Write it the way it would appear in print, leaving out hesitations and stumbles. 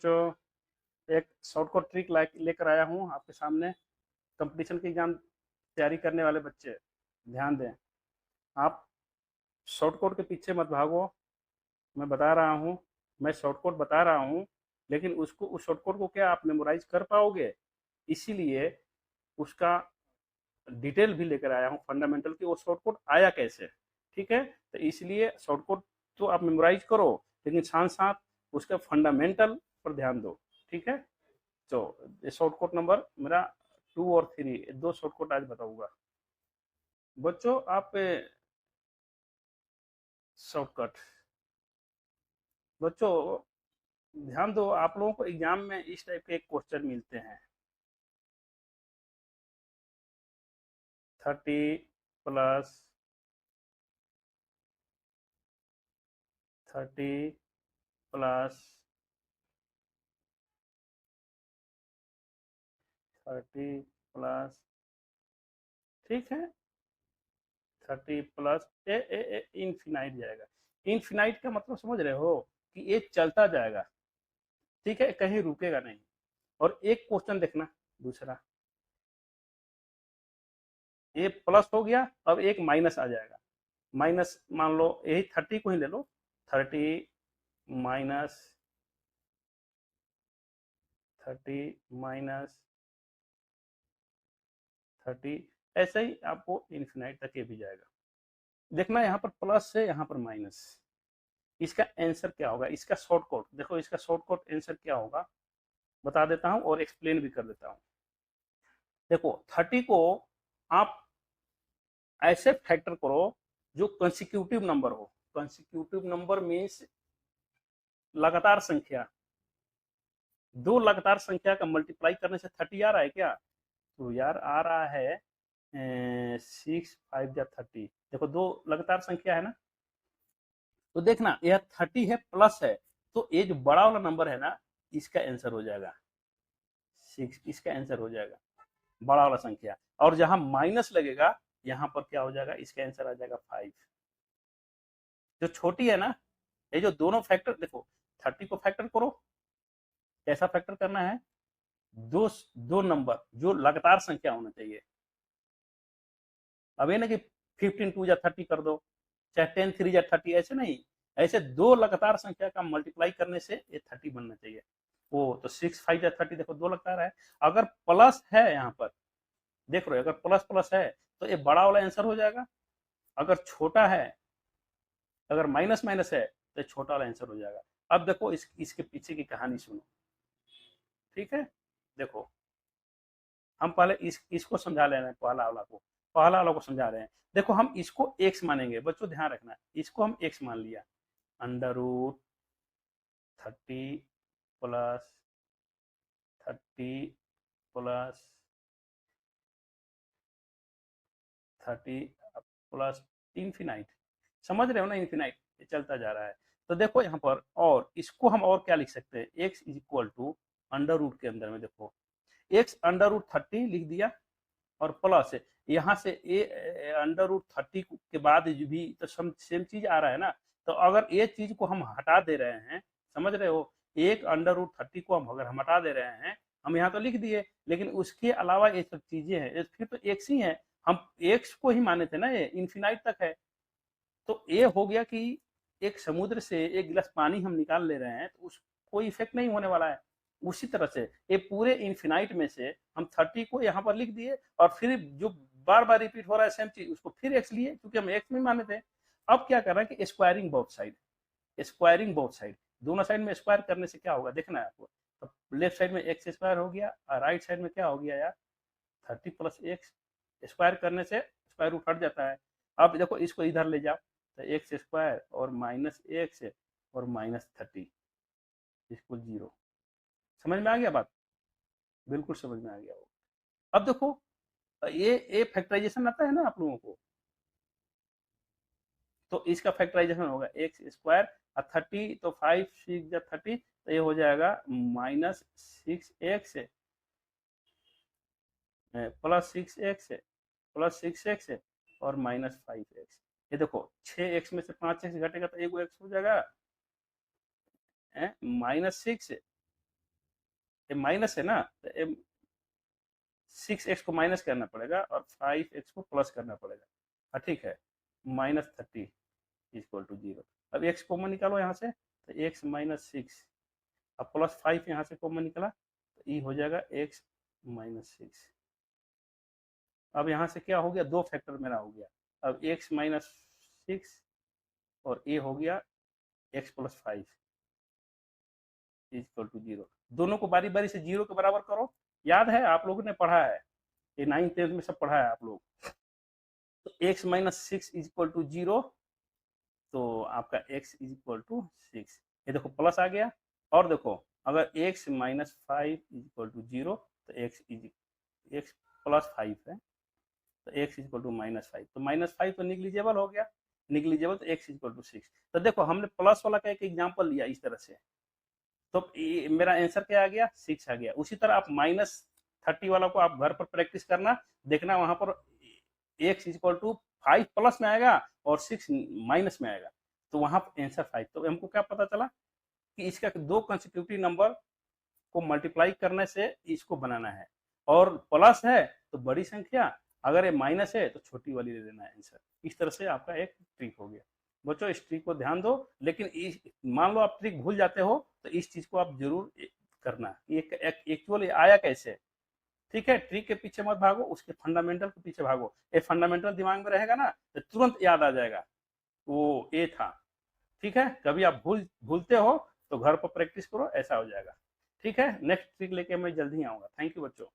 बच्चों, एक shortcut trick लेकर आया हूँ आपके सामने। कंपटीशन की एग्जाम तैयारी करने वाले बच्चे ध्यान दें। आप शॉर्टकट के पीछे मत भागो। मैं बता रहा हूँ, मैं शॉर्टकट बता रहा हूँ, लेकिन उसको उस शॉर्टकट को क्या आप मेमोराइज कर पाओगे? इसीलिए उसका डिटेल भी लेकर आया हूँ, फंडामेंटल की वो शॉर्टकट आया कैसे। ठीक है, तो इसलिए शॉर्टकट तो आप मेमोराइज करो, लेकिन साथ साथ उसका फंडामेंटल पर ध्यान दो। ठीक है, तो ये शॉर्टकट नंबर मेरा 2 और 3, दो शॉर्टकट आज बताऊंगा बच्चों। आप शॉर्टकट बच्चों ध्यान दो, आप लोगों को एग्जाम में इस टाइप के क्वेश्चन मिलते हैं। 30 प्लस 30 प्लस 30 प्लस, ठीक है, 30 प्लस ए ए ए इनफिनाइट जाएगा। इनफिनाइट का मतलब समझ रहे हो कि ये चलता जाएगा। ठीक है, कहीं रुकेगा नहीं। और एक क्वेश्चन देखना, दूसरा ये प्लस हो गया, अब एक माइनस आ जाएगा। माइनस मान लो यही 30 को ही ले लो, 30 माइनस 30, ऐसे ही आपको इन्फिनाइट तक ये भी जाएगा। देखना यहाँ पर प्लस है, यहाँ पर माइनस। इसका आंसर क्या होगा? इसका शॉर्टकट देखो, इसका शॉर्टकट आंसर क्या होगा बता देता हूँ और एक्सप्लेन भी कर देता हूँ। देखो 30 को आप ऐसे फैक्टर करो जो कंसिक्यूटिव नंबर हो। कंसिक्यूटिव नंबर मीन्स लगातार संख्या। दो लगातार संख्या का मल्टीप्लाई करने से 30 आ रहा है क्या? तो यार आ रहा है 6 5 या 30। देखो दो लगातार संख्या है ना, तो देखना यह 30 है प्लस है, तो ये जो बड़ा वाला नंबर है ना, इसका आंसर हो जाएगा 6, इसका आंसर हो जाएगा बड़ा वाला संख्या। और जहां माइनस लगेगा यहाँ पर क्या हो जाएगा? इसका आंसर आ जाएगा 5। जो छोटी है ना, ये जो दोनों फैक्टर देखो, 30 को फैक्टर करो। कैसा फैक्टर करना है? दो दो नंबर जो लगातार संख्या होना चाहिए। अब ये ना कि 15 2 या 30 कर दो, चाहे 10 3 या 30, ऐसे नहीं। ऐसे दो लगातार संख्या का मल्टीप्लाई करने से ये 30 बनना चाहिए। वो तो 6 5 या 30, देखो दो लगातार है। अगर प्लस है यहाँ पर, देख रहे हो, अगर प्लस प्लस है तो ये बड़ा वाला आंसर हो जाएगा। अगर छोटा है, अगर माइनस माइनस है तो ये छोटा वाला आंसर हो जाएगा। अब देखो इसके पीछे की कहानी सुनो। ठीक है, देखो हम पहले इसको समझा ले रहे हैं, पहला वाला को समझा रहे हैं। देखो हम इसको एक्स मानेंगे बच्चों, ध्यान रखना, इसको हम एक्स मान लिया। Under root 30 plus 30 plus 30 plus infinite. समझ रहे हो ना? इन्फिनाइट ये चलता जा रहा है। तो देखो यहाँ पर, और इसको हम और क्या लिख सकते हैं? X is equal to under root के अंदर में देखो, एक्स अंडर रूट 30 लिख दिया, और प्लस यहाँ से ए अंडर रूट 30 के बाद भी तो सेम चीज आ रहा है ना। तो अगर ये चीज को हम हटा दे रहे हैं, समझ रहे हो, एक अंडर रूट 30 को हम अगर हम हटा दे रहे हैं, हम यहाँ तो लिख दिए, लेकिन उसके अलावा ये सब चीजें हैं, फिर तो एक्स ही है। हम एक्स को ही माने थे ना, ये इन्फिनाइट तक है। तो ये हो गया कि एक समुद्र से एक गिलास पानी हम निकाल ले रहे हैं, तो उस कोई इफेक्ट नहीं होने वाला है। उसी तरह से ये पूरे इन्फिनाइट में से हम 30 को यहाँ पर लिख दिए, और फिर जो बार बार रिपीट हो रहा है सेम चीज, उसको फिर एक्स लिए, क्योंकि हम एक्स में माने थे। अब क्या कर रहे हैं कि squaring both side, squaring both side, दोनों साइड में स्क्वायर करने से क्या होगा देखना है आपको। तो लेफ्ट साइड में एक्स स्क्वायर हो गया, और राइट साइड में क्या हो गया यार? 30 प्लस एक्स। स्क्वायर करने से स्क्वायर रूट हट जाता है। अब देखो इसको इधर ले जाओ, तो एक्स स्क्वायर और माइनस एक्स और माइनस 30 इसको 0। समझ में आ गया बात? बिल्कुल समझ में आ गया वो। अब देखो ये फैक्टराइजेशन आता है ना आप लोगों को, तो इसका फैक्टराइजेशन होगा एक्स स्क्वायर और 30, तो 5 6 या 30, तो ये हो जाएगा -6x +6x और -5x। ये देखो 6x में से 5x घटेगा तो एक एक्स हो जाएगा, -6 ये माइनस है ना, तो 6x को माइनस करना पड़ेगा और 5x को प्लस करना पड़ेगा। हाँ ठीक है, -30 इक्वल टू 0। अब x कॉमन निकालो यहाँ से, तो x -6, अब +5 यहाँ से कॉमन निकला, तो ये हो जाएगा x -6। अब यहाँ से क्या हो गया, दो फैक्टर मेरा हो गया। अब x -6 और a हो गया x + 5 इक्वल टू 0। दोनों को बारी बारी से 0 के बराबर करो। याद है, आप लोगों ने पढ़ा है, ये 9th 10th में सब पढ़ा है आप लोग। तो x -6 इक्वल टू 0, तो आपका x इक्वल टू 6। ये देखो प्लस आ गया। और देखो, अगर x -5 इक्वल टू 0, तो x +5 है, तो x इक्वल टू -5। तो -5 तो निग्लिजिबल हो गया, निग्लिजिबल, तो x इक्वल टू 6। तो देखो, हमने प्लस वाला का एक एग्जाम्पल लिया इस तरह से, तो मेरा आंसर क्या आ गया, 6 आ गया। उसी तरह आप -30 वाला को आप घर पर प्रैक्टिस करना, देखना वहां पर x इक्वल टू 5 प्लस में आएगा और 6 माइनस में आएगा, तो वहां पर आंसर 5। तो हमको क्या पता चला कि इसका दो कंसेक्यूटिव नंबर को मल्टीप्लाई करने से इसको बनाना है, और प्लस है तो बड़ी संख्या, अगर ये माइनस है तो छोटी वाली ले लेना है आंसर। इस तरह से आपका एक ट्रिक हो गया। बच्चों, इस ट्रिक को ध्यान दो, लेकिन मान लो आप ट्रिक भूल जाते हो, तो इस चीज को आप जरूर करना, एक्चुअली आया कैसे। ठीक है, ट्रिक के पीछे मत भागो, उसके फंडामेंटल के पीछे भागो। ये फंडामेंटल दिमाग में रहेगा ना, तो तुरंत याद आ जाएगा वो ए था। ठीक है, कभी आप भूलते हो तो घर पर प्रैक्टिस करो, ऐसा हो जाएगा। ठीक है, नेक्स्ट ट्रिक लेके मैं जल्दी आऊंगा। थैंक यू बच्चों।